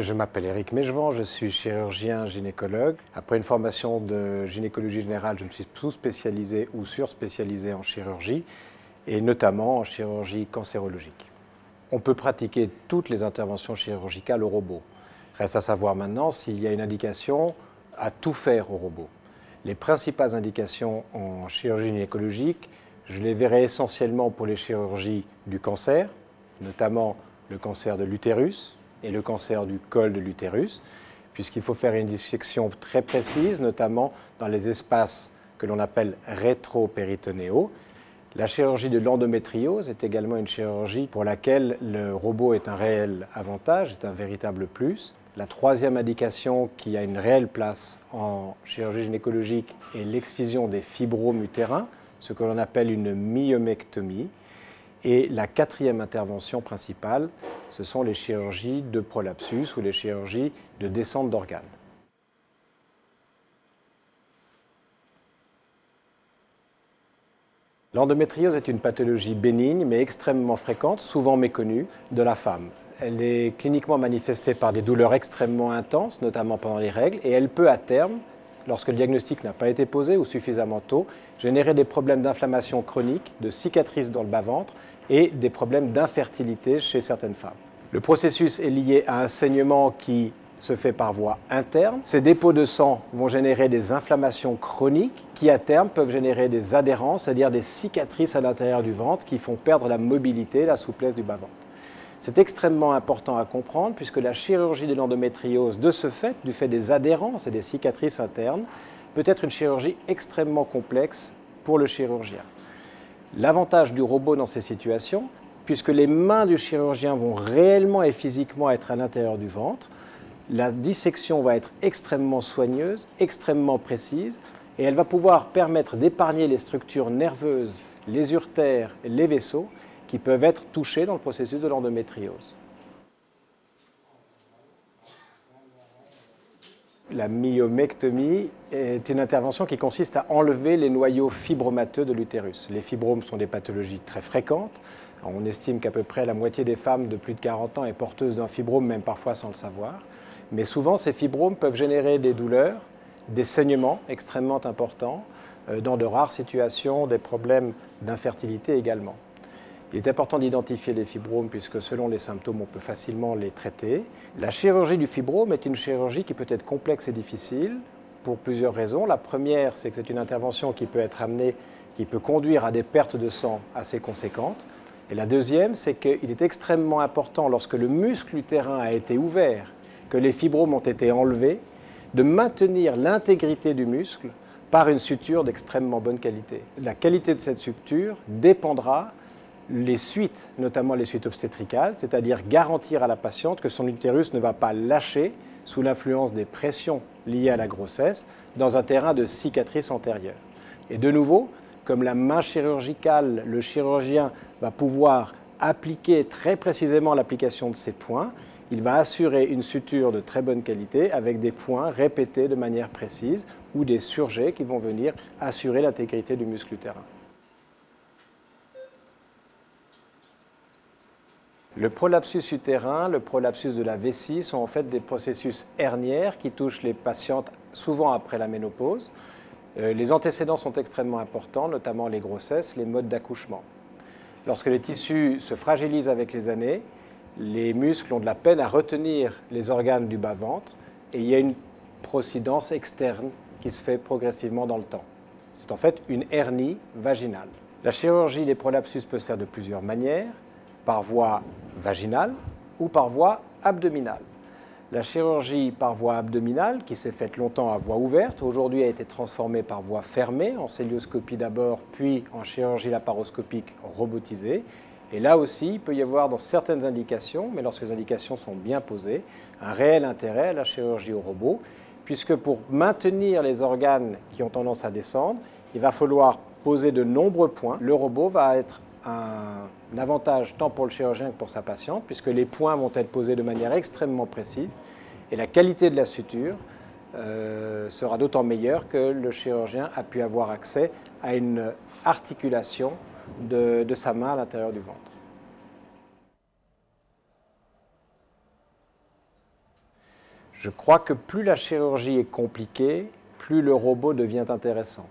Je m'appelle Éric Mechevant, je suis chirurgien gynécologue. Après une formation de gynécologie générale, je me suis sous-spécialisé ou sur-spécialisé en chirurgie, et notamment en chirurgie cancérologique. On peut pratiquer toutes les interventions chirurgicales au robot. Reste à savoir maintenant s'il y a une indication à tout faire au robot. Les principales indications en chirurgie gynécologique, je les verrai essentiellement pour les chirurgies du cancer, notamment le cancer de l'utérus et le cancer du col de l'utérus, puisqu'il faut faire une dissection très précise, notamment dans les espaces que l'on appelle rétropéritonéaux. La chirurgie de l'endométriose est également une chirurgie pour laquelle le robot est un réel avantage, est un véritable plus. La troisième indication qui a une réelle place en chirurgie gynécologique est l'excision des fibromes utérins, ce que l'on appelle une myomectomie. Et la quatrième intervention principale, ce sont les chirurgies de prolapsus ou les chirurgies de descente d'organes. L'endométriose est une pathologie bénigne mais extrêmement fréquente, souvent méconnue, de la femme. Elle est cliniquement manifestée par des douleurs extrêmement intenses, notamment pendant les règles, et elle peut à terme, lorsque le diagnostic n'a pas été posé ou suffisamment tôt, générer des problèmes d'inflammation chronique, de cicatrices dans le bas-ventre et des problèmes d'infertilité chez certaines femmes. Le processus est lié à un saignement qui se fait par voie interne. Ces dépôts de sang vont générer des inflammations chroniques qui, à terme, peuvent générer des adhérences, c'est-à-dire des cicatrices à l'intérieur du ventre qui font perdre la mobilité, la souplesse du bas-ventre. C'est extrêmement important à comprendre puisque la chirurgie de l'endométriose, de ce fait, du fait des adhérences et des cicatrices internes, peut être une chirurgie extrêmement complexe pour le chirurgien. L'avantage du robot dans ces situations, puisque les mains du chirurgien vont réellement et physiquement être à l'intérieur du ventre, la dissection va être extrêmement soigneuse, extrêmement précise, et elle va pouvoir permettre d'épargner les structures nerveuses, les urtères et les vaisseaux qui peuvent être touchés dans le processus de l'endométriose. La myomectomie est une intervention qui consiste à enlever les noyaux fibromateux de l'utérus. Les fibromes sont des pathologies très fréquentes. On estime qu'à peu près la moitié des femmes de plus de 40 ans est porteuse d'un fibrome, même parfois sans le savoir. Mais souvent, ces fibromes peuvent générer des douleurs, des saignements extrêmement importants, dans de rares situations, des problèmes d'infertilité également. Il est important d'identifier les fibromes puisque selon les symptômes, on peut facilement les traiter. La chirurgie du fibrome est une chirurgie qui peut être complexe et difficile pour plusieurs raisons. La première, c'est que c'est une intervention qui peut être amenée, qui peut conduire à des pertes de sang assez conséquentes. Et la deuxième, c'est qu'il est extrêmement important, lorsque le muscle utérin a été ouvert, que les fibromes ont été enlevés, de maintenir l'intégrité du muscle par une suture d'extrêmement bonne qualité. La qualité de cette suture dépendra les suites, notamment les suites obstétricales, c'est-à-dire garantir à la patiente que son utérus ne va pas lâcher sous l'influence des pressions liées à la grossesse dans un terrain de cicatrice antérieure. Et de nouveau, comme la main chirurgicale, le chirurgien va pouvoir appliquer très précisément l'application de ces points, il va assurer une suture de très bonne qualité avec des points répétés de manière précise ou des surjets qui vont venir assurer l'intégrité du muscle utérin. Le prolapsus utérin, le prolapsus de la vessie sont en fait des processus herniaires qui touchent les patientes souvent après la ménopause. Les antécédents sont extrêmement importants, notamment les grossesses, les modes d'accouchement. Lorsque les tissus se fragilisent avec les années, les muscles ont de la peine à retenir les organes du bas-ventre et il y a une procidence externe qui se fait progressivement dans le temps. C'est en fait une hernie vaginale. La chirurgie des prolapsus peut se faire de plusieurs manières, par voie vaginale ou par voie abdominale. La chirurgie par voie abdominale, qui s'est faite longtemps à voie ouverte, aujourd'hui a été transformée par voie fermée, en cœlioscopie d'abord, puis en chirurgie laparoscopique robotisée. Et là aussi, il peut y avoir dans certaines indications, mais lorsque les indications sont bien posées, un réel intérêt à la chirurgie au robot, puisque pour maintenir les organes qui ont tendance à descendre, il va falloir poser de nombreux points. Le robot va être un avantage tant pour le chirurgien que pour sa patiente, puisque les points vont être posés de manière extrêmement précise et la qualité de la suture sera d'autant meilleure que le chirurgien a pu avoir accès à une articulation de sa main à l'intérieur du ventre. Je crois que plus la chirurgie est compliquée, plus le robot devient intéressant.